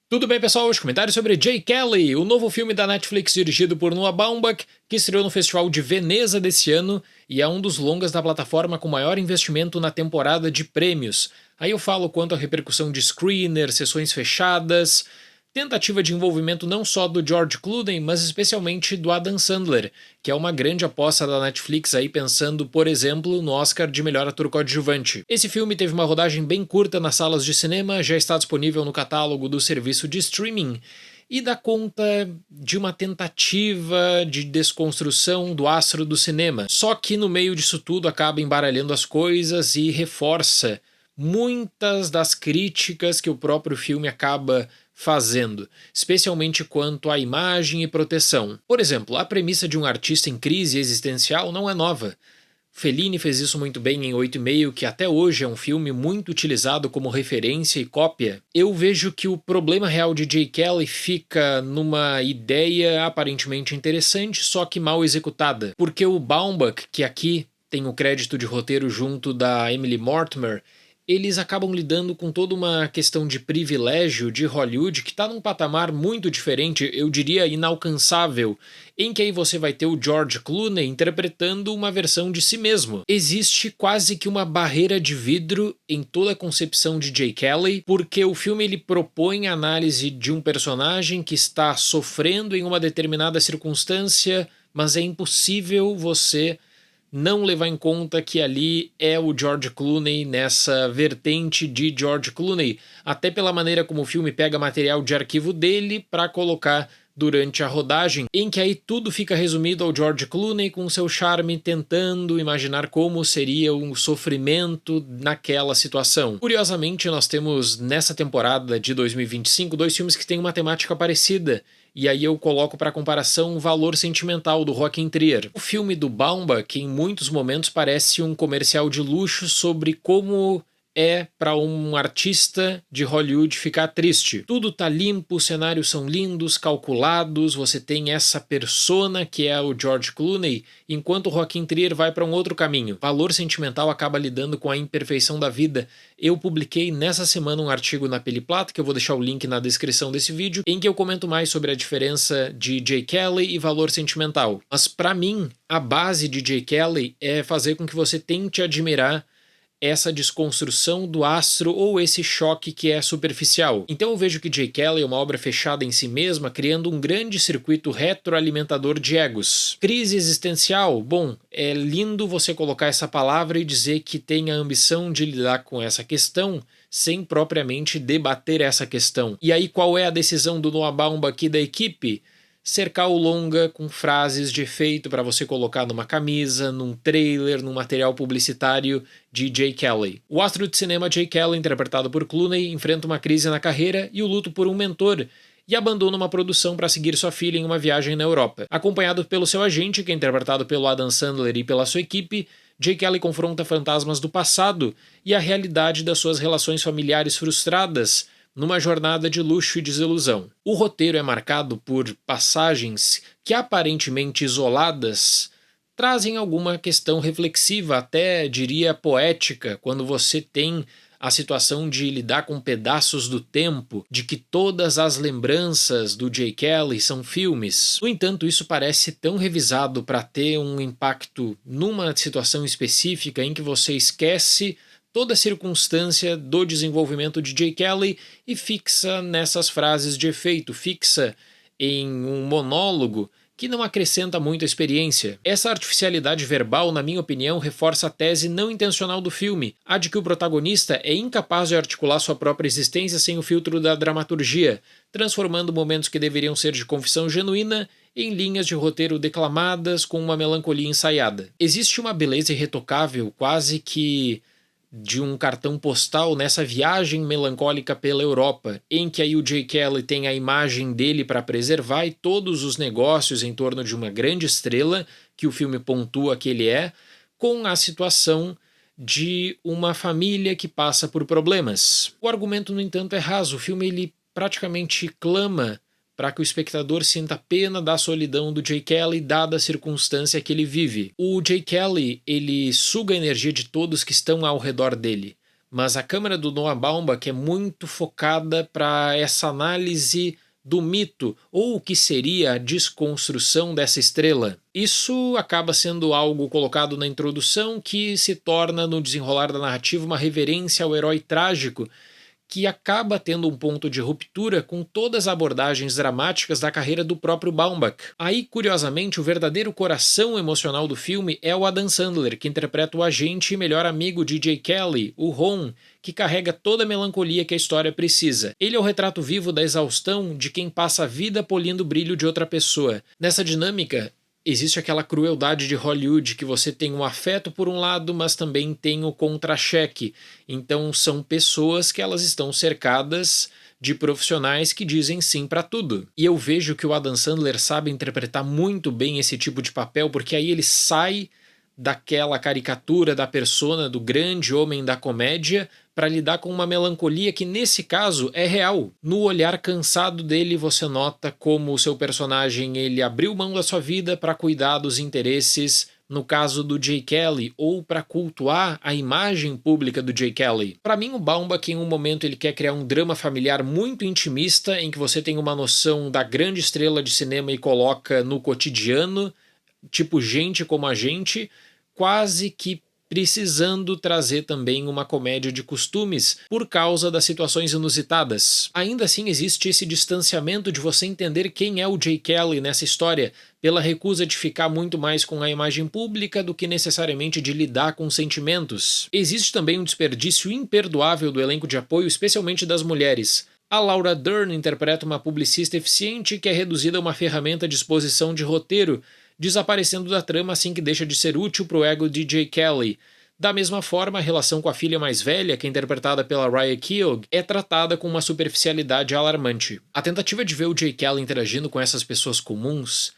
Tudo bem, pessoal? Hoje comentário sobre Jay Kelly, o novo filme da Netflix dirigido por Noah Baumbach, que estreou no Festival de Veneza desse ano e é um dos longas da plataforma com maior investimento na temporada de prêmios. Aí eu falo quanto à repercussão de screener, sessões fechadas, tentativa de envolvimento não só do George Clooney, mas especialmente do Adam Sandler, que é uma grande aposta da Netflix aí pensando, por exemplo, no Oscar de melhor ator coadjuvante. Esse filme teve uma rodagem bem curta nas salas de cinema, já está disponível no catálogo do serviço de streaming e dá conta de uma tentativa de desconstrução do astro do cinema. Só que no meio disso tudo acaba embaralhando as coisas e reforça muitas das críticas que o próprio filme acaba fazendo, especialmente quanto à imagem e proteção. Por exemplo, a premissa de um artista em crise existencial não é nova. Fellini fez isso muito bem em 8,5, que até hoje é um filme muito utilizado como referência e cópia. Eu vejo que o problema real de Jay Kelly fica numa ideia aparentemente interessante, só que mal executada. Porque o Baumbach, que aqui tem o crédito de roteiro junto da Emily Mortimer, eles acabam lidando com toda uma questão de privilégio de Hollywood que está num patamar muito diferente, eu diria inalcançável, em que aí você vai ter o George Clooney interpretando uma versão de si mesmo. Existe quase que uma barreira de vidro em toda a concepção de Jay Kelly, porque o filme ele propõe a análise de um personagem que está sofrendo em uma determinada circunstância, mas é impossível você não levar em conta que ali é o George Clooney nessa vertente de George Clooney, até pela maneira como o filme pega material de arquivo dele para colocar durante a rodagem, em que aí tudo fica resumido ao George Clooney com seu charme tentando imaginar como seria um sofrimento naquela situação. Curiosamente, nós temos nessa temporada de 2025 dois filmes que têm uma temática parecida, e aí eu coloco para comparação o Valor Sentimental, do Joaquin Trier. O filme do Baumbach, em muitos momentos, parece um comercial de luxo sobre como é para um artista de Hollywood ficar triste. Tudo tá limpo, os cenários são lindos, calculados, você tem essa persona que é o George Clooney, enquanto o Joaquin Trier vai para um outro caminho. Valor Sentimental acaba lidando com a imperfeição da vida. Eu publiquei nessa semana um artigo na Peli Plata, que eu vou deixar o link na descrição desse vídeo, em que eu comento mais sobre a diferença de Jay Kelly e Valor Sentimental. Mas para mim, a base de Jay Kelly é fazer com que você tente admirar essa desconstrução do astro ou esse choque que é superficial. Então eu vejo que Jay Kelly é uma obra fechada em si mesma, criando um grande circuito retroalimentador de egos. Crise existencial, bom, é lindo você colocar essa palavra e dizer que tem a ambição de lidar com essa questão sem propriamente debater essa questão. E aí qual é a decisão do Noah Baumbach aqui da equipe? Cercar o longa com frases de efeito para você colocar numa camisa, num trailer, num material publicitário de Jay Kelly. O astro de cinema Jay Kelly, interpretado por Clooney, enfrenta uma crise na carreira e o luto por um mentor, e abandona uma produção para seguir sua filha em uma viagem na Europa. Acompanhado pelo seu agente, que é interpretado pelo Adam Sandler, e pela sua equipe, Jay Kelly confronta fantasmas do passado e a realidade das suas relações familiares frustradas, numa jornada de luxo e desilusão. O roteiro é marcado por passagens que, aparentemente isoladas, trazem alguma questão reflexiva, até diria poética, quando você tem a situação de lidar com pedaços do tempo, de que todas as lembranças do Jay Kelly são filmes. No entanto, isso parece tão revisado para ter um impacto numa situação específica em que você esquece toda a circunstância do desenvolvimento de Jay Kelly e fixa nessas frases de efeito, fixa em um monólogo que não acrescenta muito a experiência. Essa artificialidade verbal, na minha opinião, reforça a tese não intencional do filme, a de que o protagonista é incapaz de articular sua própria existência sem o filtro da dramaturgia, transformando momentos que deveriam ser de confissão genuína em linhas de roteiro declamadas com uma melancolia ensaiada. Existe uma beleza irretocável, quase que de um cartão postal nessa viagem melancólica pela Europa, em que aí o Jay Kelly tem a imagem dele para preservar e todos os negócios em torno de uma grande estrela, que o filme pontua que ele é, com a situação de uma família que passa por problemas. O argumento, no entanto, é raso. O filme ele praticamente clama para que o espectador sinta pena da solidão do Jay Kelly, dada a circunstância que ele vive. O Jay Kelly, ele suga a energia de todos que estão ao redor dele, mas a câmera do Noah Baumbach é muito focada para essa análise do mito, ou o que seria a desconstrução dessa estrela. Isso acaba sendo algo colocado na introdução que se torna, no desenrolar da narrativa, uma reverência ao herói trágico, que acaba tendo um ponto de ruptura com todas as abordagens dramáticas da carreira do próprio Baumbach. Aí, curiosamente, o verdadeiro coração emocional do filme é o Adam Sandler, que interpreta o agente e melhor amigo de Jay Kelly, o Ron, que carrega toda a melancolia que a história precisa. Ele é o retrato vivo da exaustão de quem passa a vida polindo o brilho de outra pessoa. Nessa dinâmica, existe aquela crueldade de Hollywood que você tem um afeto por um lado, mas também tem o contra-cheque. Então são pessoas que elas estão cercadas de profissionais que dizem sim para tudo. E eu vejo que o Adam Sandler sabe interpretar muito bem esse tipo de papel, porque aí ele sai daquela caricatura da persona do grande homem da comédia para lidar com uma melancolia que nesse caso é real. No olhar cansado dele você nota como o seu personagem ele abriu mão da sua vida para cuidar dos interesses, no caso do Jay Kelly, ou para cultuar a imagem pública do Jay Kelly. Para mim, o Baumbach, em um momento, ele quer criar um drama familiar muito intimista, em que você tem uma noção da grande estrela de cinema e coloca no cotidiano, tipo gente como a gente, quase que precisando trazer também uma comédia de costumes por causa das situações inusitadas. Ainda assim existe esse distanciamento de você entender quem é o Jay Kelly nessa história, pela recusa de ficar muito mais com a imagem pública do que necessariamente de lidar com sentimentos. Existe também um desperdício imperdoável do elenco de apoio, especialmente das mulheres. A Laura Dern interpreta uma publicista eficiente que é reduzida a uma ferramenta de exposição de roteiro, desaparecendo da trama assim que deixa de ser útil para o ego de Jay Kelly. Da mesma forma, a relação com a filha mais velha, que é interpretada pela Raya Keogh, é tratada com uma superficialidade alarmante. A tentativa de ver o Jay Kelly interagindo com essas pessoas comuns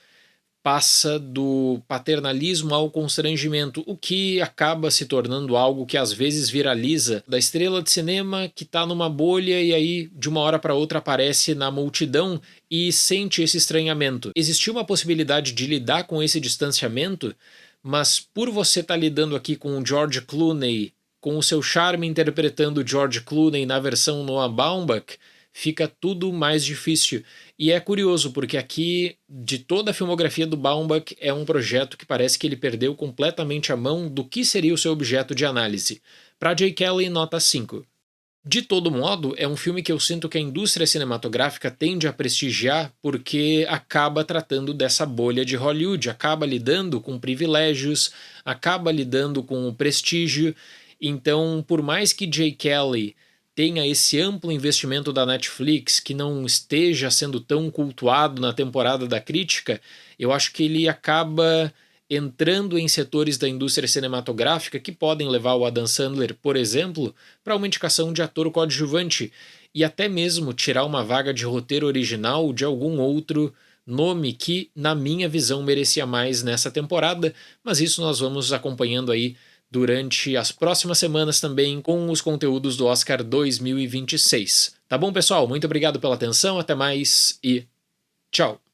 passa do paternalismo ao constrangimento, o que acaba se tornando algo que às vezes viraliza, da estrela de cinema que está numa bolha e aí de uma hora para outra aparece na multidão e sente esse estranhamento. Existia uma possibilidade de lidar com esse distanciamento, mas por você estar lidando aqui com o George Clooney, com o seu charme interpretando o George Clooney na versão Noah Baumbach, fica tudo mais difícil. E é curioso, porque aqui, de toda a filmografia do Baumbach, é um projeto que parece que ele perdeu completamente a mão do que seria o seu objeto de análise. Para Jay Kelly, nota 5. De todo modo, é um filme que eu sinto que a indústria cinematográfica tende a prestigiar porque acaba tratando dessa bolha de Hollywood, acaba lidando com privilégios, acaba lidando com o prestígio. Então, por mais que Jay Kelly tenha esse amplo investimento da Netflix, que não esteja sendo tão cultuado na temporada da crítica, eu acho que ele acaba entrando em setores da indústria cinematográfica que podem levar o Adam Sandler, por exemplo, para uma indicação de ator coadjuvante e até mesmo tirar uma vaga de roteiro original de algum outro nome que, na minha visão, merecia mais nessa temporada, mas isso nós vamos acompanhando aí durante as próximas semanas também com os conteúdos do Oscar 2026. Tá bom, pessoal? Muito obrigado pela atenção, até mais e tchau!